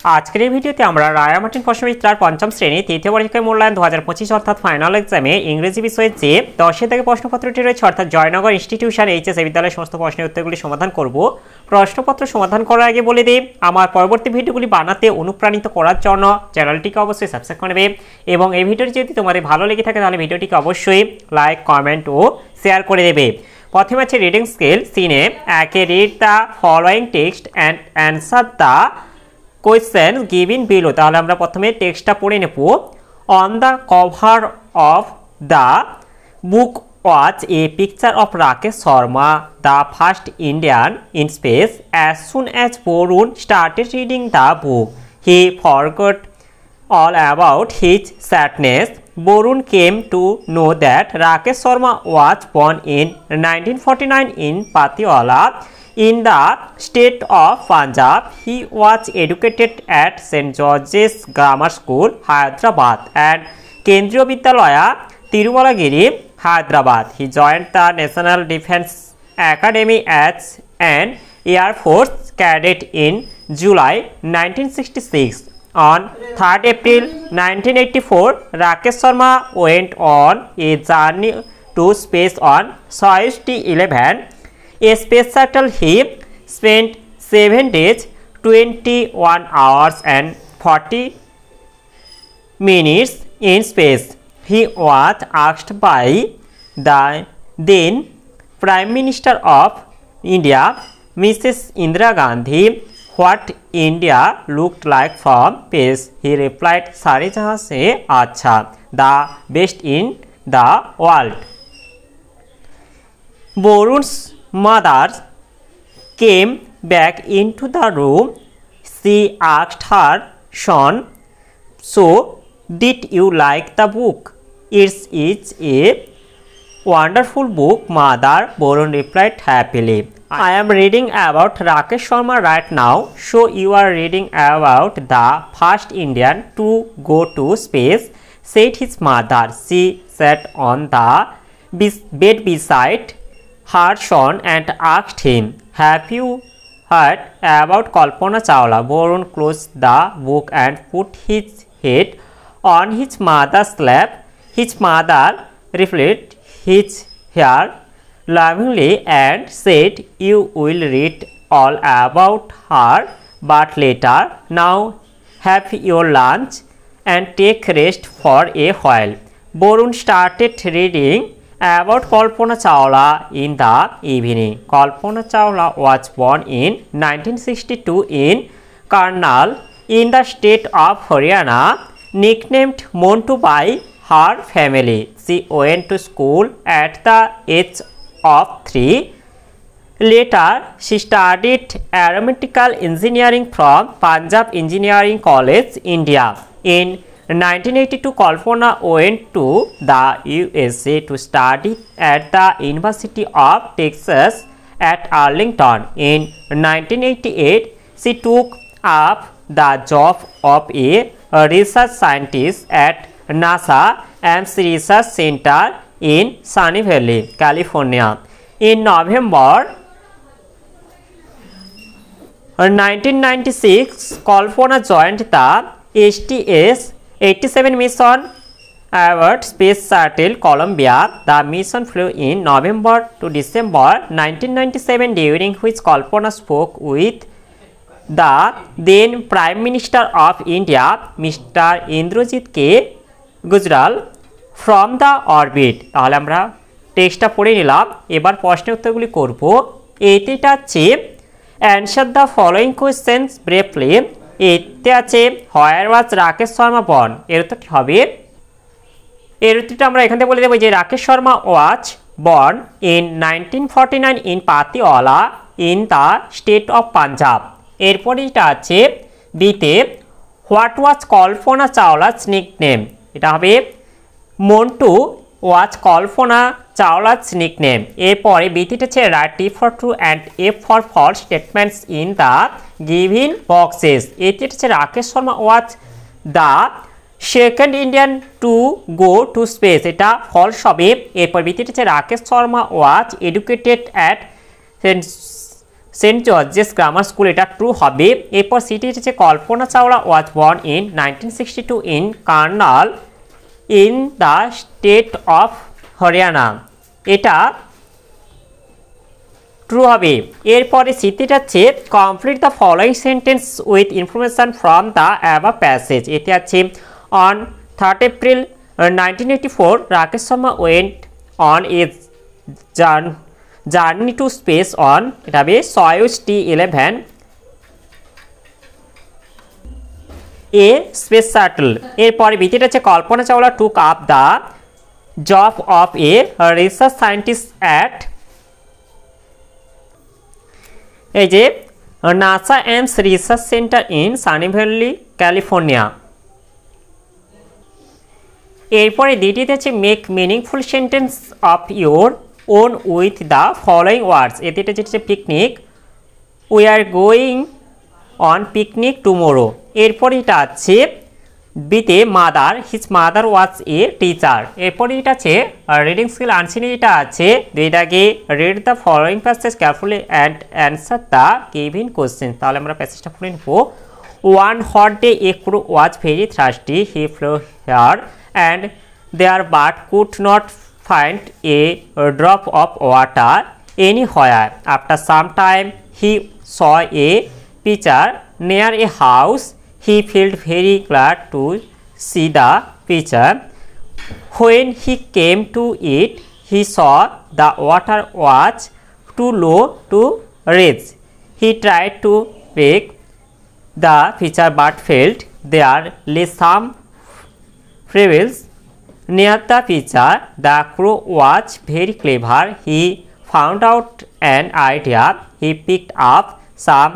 আজকের এই ভিডিওতে আমরা রায়া মার্টিন প্রশ্নবিচিত্রার পঞ্চম শ্রেণী তৃতীয় পরীক্ষায় মূল্যায়ন 2025 অর্থাৎ ফাইনাল এক্সামে ইংরেজি বিষয়ে যে 10 থেকে প্রশ্নপত্রটি রয়েছে অর্থাৎ জয়নগর ইনস্টিটিউশন এইচএস বিদ্যালয়ের সমস্ত প্রশ্নের উত্তরগুলি সমাধান করব। প্রশ্নপত্র সমাধান করার আগে বলে দিই, আমার পরবর্তী ভিডিওগুলি বানাতে অনুপ্রাণিত করার জন্য চ্যানেলটিকে অবশ্যই সাবস্ক্রাইব করে নেবে এবং এই ভিডিওটি যদি তোমাদের ভালো লেগে থাকে তাহলে ভিডিওটিকে অবশ্যই লাইক, কমেন্ট ও শেয়ার করে দেবে। প্রথমে আছে রিডিং স্কেল সিনে একে read the following text and answer the question given below. তাহলে আমরা প্রথমে টেক্সটটা পড়ে নেব। On the cover of the book was a picture of Rakesh Sharma, the first Indian in space. As soon as Varun started reading the book he forgot all about his sadness. Borun came to know that Rakesh Sharma was born in 1949 in Patiala in the state of Punjab. He was educated at St. George's Grammar School, Hyderabad and Kendriya Vidyalaya, Tirumalagiri, Hyderabad. He joined the National Defence Academy as an Air Force cadet in July 1966. On 3rd April 1984, Rakesh Sharma went on a journey to space on Soyuz T-11, a space shuttle. He spent 7 days, 21 hours and 40 minutes in space. He was asked by the then Prime Minister of India, Mrs. Indira Gandhi, what India looked like from space. He replied, "Sare jahan se acha, the best in the world." Borun's mother came back into the room. She asked her son, "So, did you like the book?" It's a wonderful book, mother," Borun replied happily. "I am reading about Rakesh Sharma right now." "So you are reading about the first Indian to go to space," said his mother. She sat on the bed beside her son and asked him, "Have you heard about Kalpana Chawla?" Borun closed the book and put his head on his mother's lap. His mother ruffled his hair lovingly and said, "You will read all about her, but later. Now have your lunch and take rest for a while." Borun started reading about Kalpana Chawla in the evening. Kalpana Chawla was born in 1962 in Karnal in the state of Haryana, nicknamed Montu by her family. She went to school at the age of 3. Later, she studied aeronautical engineering from Punjab Engineering College, India. In 1982, Kalpana went to the USA to study at the University of Texas at Arlington. In 1988, she took up the job of a research scientist at NASA Ames Research Center in Sunny Valley, California. In November 1996, Kalpana joined the STS-87 mission aboard Space Shuttle Columbia. The mission flew in November to December 1997, during which Kalpana spoke with the then Prime Minister of India, Mr. Indrajit K. Gujral, from the orbit. তাহলে আমরা টেক্সটটা পড়ে নিলাম, এবার প্রশ্নের উত্তরগুলি করব। এতে আছে answer the following questions briefly. এতে আছে হোয়ার ওয়াজ রাকেশ শর্মা বর্ন, এর উত্তরটি হবে, এর উত্তরটা আমরা এখান থেকে বলে দেবো যে রাকেশ শর্মা ওয়াজ born in 1949 in Patiala in the state of Punjab. এরপর এটা আছে বিতে what was Kalpana Chawlas nickname, এটা হবে মন্টু ওয়াজ কল্পনা চাওলাস নিকনেম। এরপরে বিটিটা হচ্ছে write T for true and F for false statements in the given boxes. এটি হচ্ছে Rakesh Sharma was the second Indian to go to space, এটা ফলস হবে। এরপর বিটিটা হচ্ছে Rakesh Sharma was educated at Saint George's grammar school, এটা ট্রু হবে। এরপর সিটি হচ্ছে Kalpana Chawla was born in 1962 in Karnal in the state of Haryana, এটা ট্রু হবে। এরপরে সিটিটা হচ্ছে complete the following sentence with information from the above passage, এতে আছে on 3rd April 1984 Rakesh Sharma went on a journey to space on, এটা হবে সয়ুজ T-11 এ space shuttle. এরপরে বিটিটা হচ্ছে Kalpana Chawla took up the job of a research scientist at, এই যে NASA Ames research center in Sunnyvale California. এরপরে দ্বিতীয়তে হচ্ছে make meaningful sentence of your own with the following words, এতে হচ্ছে picnic, we are going on picnic tomorrow. এরপরে এটা আছে বিতে mother, his mother was a teacher. এরপরে এটা আছে রিডিং স্কিল আনসিনে, এটা আছে দুই দাগে read the following passage carefully and answer the given question. তাহলে আমরা প্যাসেজটা পড়ে নেব। One hot day a crow was very thirsty, he flew here and there but could not find a drop of water anywhere. After some time he saw a pitcher near a house. He felt very glad to see the pitcher. When he came to it, he saw the water was too low to reach. He tried to break the pitcher but failed. There lay some pebbles near the pitcher. The crow was very clever. He found out an idea. He picked up some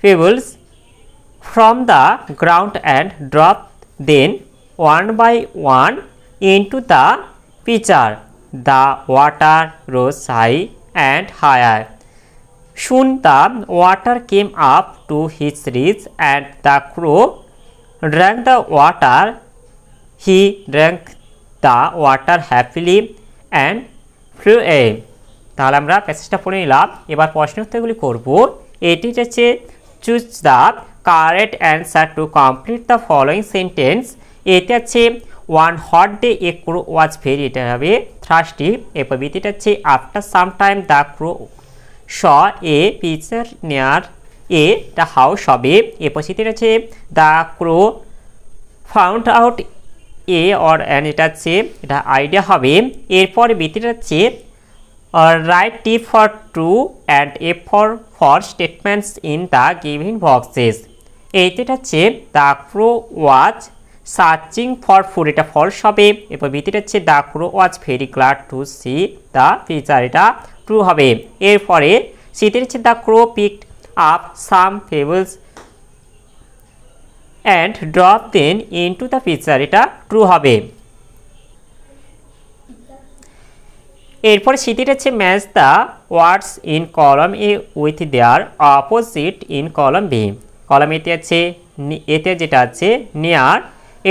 pebbles from the ground and dropped them one by one into the pitcher. The water rose high and higher. Soon the water came up to his reach and the crow drank the water. He drank the water happily and flew away. তাহলে আমরা প্যাসেজটা পড়ে নিলাম। এবার প্রশ্ন উত্তরগুলি করব। এটি হচ্ছে choose the correct answer to complete the following sentence. এতে আছে one hot day a crow was very, এটা হবে থ্রাস্টি। এরপর বিটিটা হচ্ছে after some time the crow saw a pitcher near a the house হবে। এরপর সেটিটা হচ্ছে the crow found out a or and, এটা হচ্ছে এটা আইডিয়া হবে। এরপর বিটিটা হচ্ছে write T for true and a for statements in the giving boxes. এইটা হচ্ছে the crow was searching for food, এটা ফলস হবে। এরপর বিটিটা হচ্ছে the crow was very glad to see the pitcher, এটা ট্রু হবে। এরপরে সিটির হচ্ছে the crow picked up some pebbles and drop them into the pitcher, এটা ট্রু হবে। এরপরে সিটিটা হচ্ছে match the words in column A with their opposite in column B. Column এতে আছে এতে যেটা আছে নিয়ার,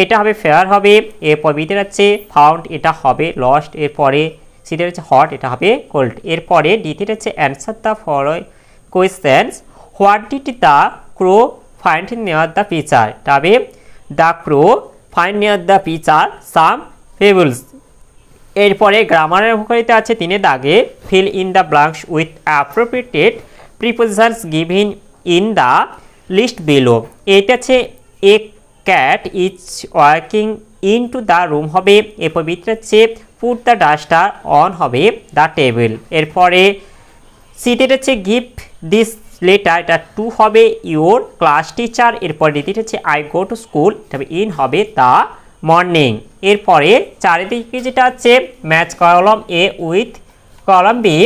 এটা হবে ফেয়ার হবে। এরপর বিতে আছে ফাউন্ড, এটা হবে লস্ট। এরপরে সিটিটা হচ্ছে হট, এটা হবে কোল্ড। এরপরে ডিতে হচ্ছে answer the following questions. What did the crow find near the pitcher, তবে the crow find near the pitcher some pebbles। এরপরে গ্রামারের ভূখরিতে আছে 3 দাগে fill in the blanks with appropriate prepositions given in the list below। এটা আছে a cat is walking into the room হবে। এরপর ভিতরে আছে put the duster on হবে the table। এরপরে সিতে হচ্ছে give this লেটার, এটা টু হবে ইউর ক্লাস টিচার। এরপর দ্বিতীয় হচ্ছে আই গো টু স্কুল, তবে ইন হবে দ্য মর্নিং। এরপরে চারিদিকে যেটা আছে ম্যাচ কলম এ উইথ কলম বি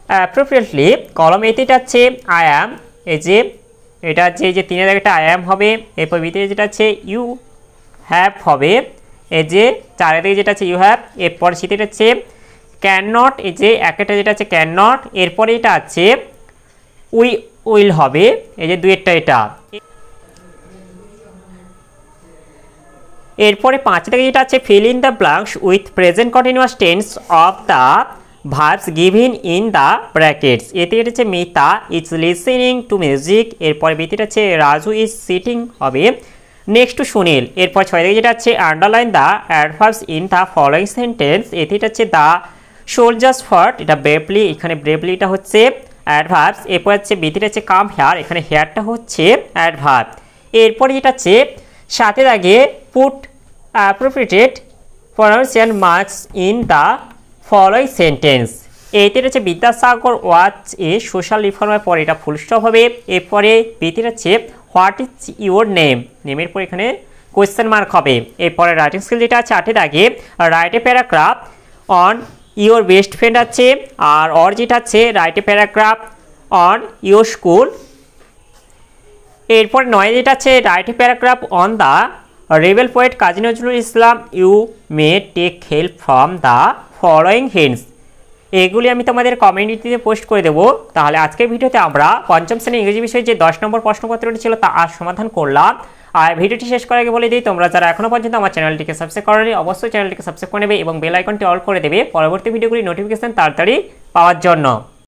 অ্যাপ্রোপ্রিয়েটলি। কলম এতে আছে আই অ্যাম, এই যে এটা আছে যে 3 জায়গাটা আই অ্যাম হবে। এরপর ভিতরে যেটা আছে ইউ হ্যাভ হবে, এই যে চারিদিকে যেটা আছে ইউ হ্যাভ। এরপর সেটা হচ্ছে ক্যান নট, এই যে একটা যেটা আছে ক্যান নট। এরপরে এটা আছে উই উইল হবে, এই যে দুইটা এটা। এরপরে 5 থেকে যেটা আছে fill in the blanks with present continuous tense of the verbs given in the brackets. এতে এটা হচ্ছে Mita is listening to music, এরপরে বিতিটা হচ্ছে রাজু ইজ সিটিং হবে নেক্সট টু সুনীল। এরপর 6 থেকে যেটা হচ্ছে underline the adverbs in the following sentence. এতে এটা হচ্ছে দ্য সোলজার্স ফার্ট, এটা ব্রেভলি, এখানে ব্রেভলিটা হচ্ছে অ্যাডভার্বস। এরপর হচ্ছে বিতিটা হচ্ছে কাম হেয়ার, এখানে হেয়ারটা হচ্ছে অ্যাডভার্ব। এরপরে যেটা হচ্ছে সাথে দাগে put appropriated pronunciation marks in the following sentence. এইতে হচ্ছে বিদ্যাসাগর ওয়াচ এ সোশ্যাল রিফর্মের পরে এটা ফুল স্টপ হবে। এরপরে বিতির হচ্ছে হোয়াট ইজ ইউর নেম, নেমের পর এখানে কোয়েশ্চেন মার্ক হবে। এরপরে রাইটিং স্কিল যেটা আছে 8 দাগে write a paragraph on your best friend আছে, আর অর যেটা আছে write a paragraph on your school. এরপর 9 যেটা আছে write a paragraph on the rebel poet Kazi Nazrul Islam, you may take help from the following hints. এগুলি আমি তোমাদের কমিউনিটিতে পোস্ট করে দেবো। তাহলে আজকের ভিডিওতে আমরা পঞ্চম শ্রেণী ইংরেজি বিষয়ে যে 10 নম্বর প্রশ্নপত্রটি ছিল তা আজ সমাধান করলাম। আর ভিডিওটি শেষ করার আগে বলে দিই, তোমরা যারা এখনও পর্যন্ত আমার চ্যানেলটিকে সাবস্ক্রাইব করেনি অবশ্যই চ্যানেলটিকে সাবস্ক্রাইব করে নেবে এবং বেল আইকনটি অল করে দেবে পরবর্তী ভিডিওগুলি নোটিফিকেশন তাড়াতাড়ি পাওয়ার জন্য।